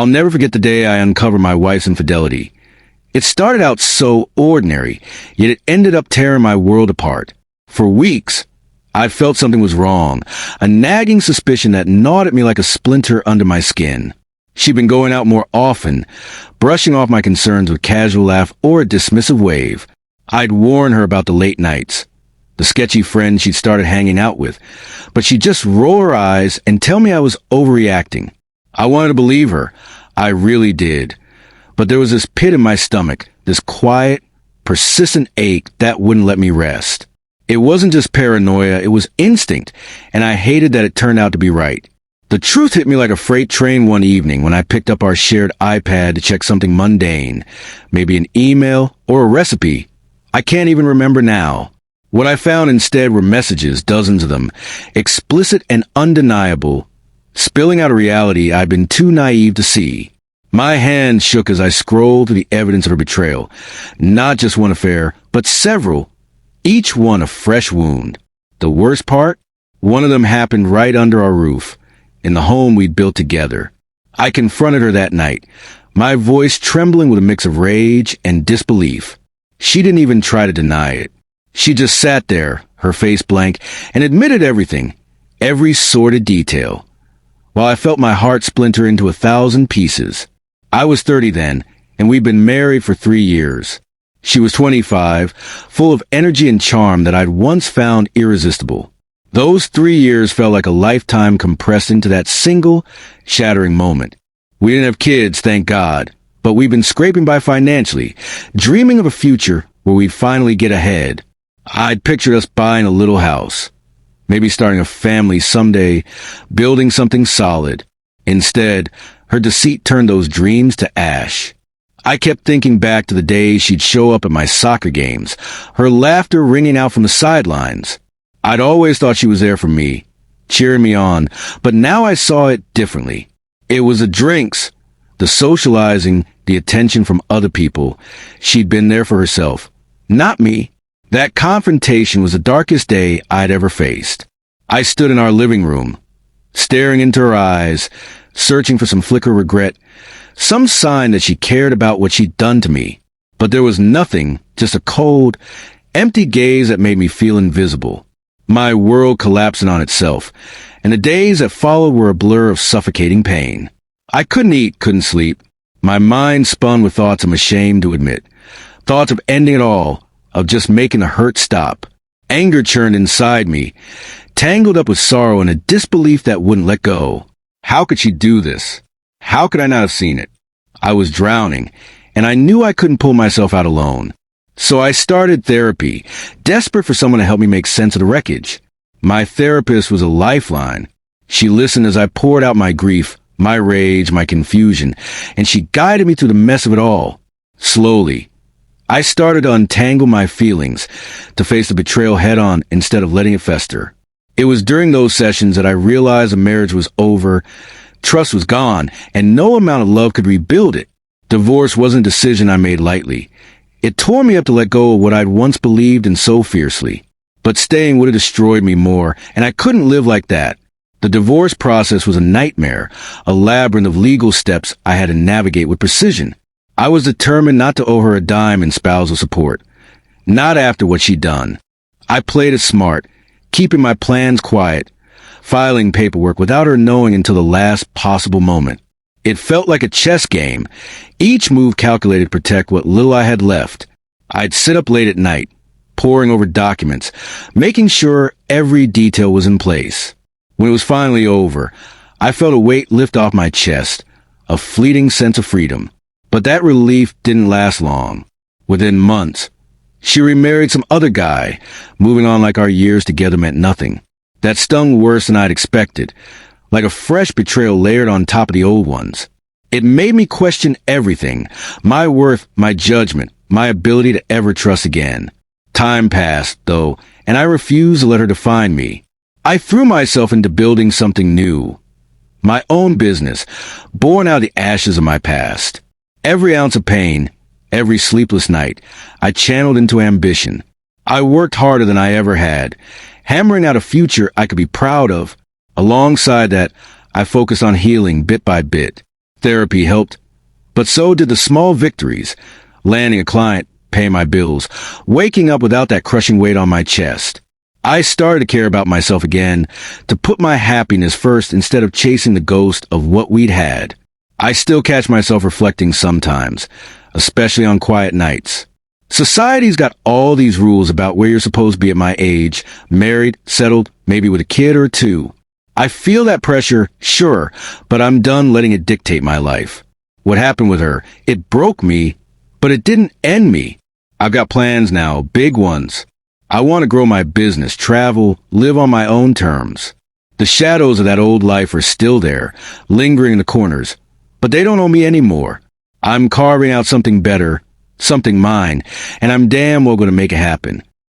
I'll never forget the day I uncovered my wife's infidelity. It started out so ordinary, yet it ended up tearing my world apart. For weeks, I felt something was wrong, a nagging suspicion that gnawed at me like a splinter under my skin. She'd been going out more often, brushing off my concerns with a casual laugh or a dismissive wave. I'd warn her about the late nights, the sketchy friends she'd started hanging out with, but she'd just roll her eyes and tell me I was overreacting. I wanted to believe her. I really did. But there was this pit in my stomach, this quiet, persistent ache that wouldn't let me rest. It wasn't just paranoia, it was instinct, and I hated that it turned out to be right. The truth hit me like a freight train one evening when I picked up our shared iPad to check something mundane, maybe an email or a recipe. I can't even remember now. What I found instead were messages, dozens of them, explicit and undeniable, spilling out a reality I'd been too naive to see. My hands shook as I scrolled through the evidence of her betrayal. Not just one affair, but several, each one a fresh wound. The worst part? One of them happened right under our roof, in the home we'd built together. I confronted her that night, my voice trembling with a mix of rage and disbelief. She didn't even try to deny it. She just sat there, her face blank, and admitted everything, every sordid detail. While I felt my heart splinter into 1,000 pieces. I was 30 then, and we'd been married for 3 years. She was 25, full of energy and charm that I'd once found irresistible. Those 3 years felt like a lifetime compressed into that single, shattering moment. We didn't have kids, thank God, but we'd been scraping by financially, dreaming of a future where we'd finally get ahead. I'd pictured us buying a little house, maybe starting a family someday, building something solid. Instead, her deceit turned those dreams to ash. I kept thinking back to the days she'd show up at my soccer games, her laughter ringing out from the sidelines. I'd always thought she was there for me, cheering me on, but now I saw it differently. It was the drinks, the socializing, the attention from other people. She'd been there for herself, not me. That confrontation was the darkest day I'd ever faced. I stood in our living room, staring into her eyes, searching for some flicker of regret, some sign that she cared about what she'd done to me. But there was nothing, just a cold, empty gaze that made me feel invisible. My world collapsing on itself, and the days that followed were a blur of suffocating pain. I couldn't eat, couldn't sleep. My mind spun with thoughts I'm ashamed to admit. Thoughts of ending it all, of just making the hurt stop. Anger churned inside me, tangled up with sorrow and a disbelief that wouldn't let go. How could she do this? How could I not have seen it? I was drowning, and I knew I couldn't pull myself out alone. So I started therapy, desperate for someone to help me make sense of the wreckage. My therapist was a lifeline. She listened as I poured out my grief, my rage, my confusion, and she guided me through the mess of it all. Slowly, I started to untangle my feelings, to face the betrayal head-on instead of letting it fester. It was during those sessions that I realized the marriage was over, trust was gone, and no amount of love could rebuild it. Divorce wasn't a decision I made lightly. It tore me up to let go of what I'd once believed in so fiercely. But staying would have destroyed me more, and I couldn't live like that. The divorce process was a nightmare, a labyrinth of legal steps I had to navigate with precision. I was determined not to owe her a dime in spousal support. Not after what she'd done. I played it smart, keeping my plans quiet, filing paperwork without her knowing until the last possible moment. It felt like a chess game, each move calculated to protect what little I had left. I'd sit up late at night, poring over documents, making sure every detail was in place. When it was finally over, I felt a weight lift off my chest, a fleeting sense of freedom. But that relief didn't last long. Within months, she remarried some other guy, moving on like our years together meant nothing. That stung worse than I'd expected, like a fresh betrayal layered on top of the old ones. It made me question everything, my worth, my judgment, my ability to ever trust again. Time passed, though, and I refused to let her define me. I threw myself into building something new. My own business, born out of the ashes of my past. Every ounce of pain, every sleepless night, I channeled into ambition. I worked harder than I ever had, hammering out a future I could be proud of. Alongside that, I focused on healing bit by bit. Therapy helped, but so did the small victories. Landing a client, paying my bills, waking up without that crushing weight on my chest. I started to care about myself again, to put my happiness first instead of chasing the ghost of what we'd had. I still catch myself reflecting sometimes, especially on quiet nights. Society's got all these rules about where you're supposed to be at my age, married, settled, maybe with a kid or two. I feel that pressure, sure, but I'm done letting it dictate my life. What happened with her, it broke me, but it didn't end me. I've got plans now, big ones. I want to grow my business, travel, live on my own terms. The shadows of that old life are still there, lingering in the corners, but they don't own me anymore. I'm carving out something better, something mine, and I'm damn well going to make it happen.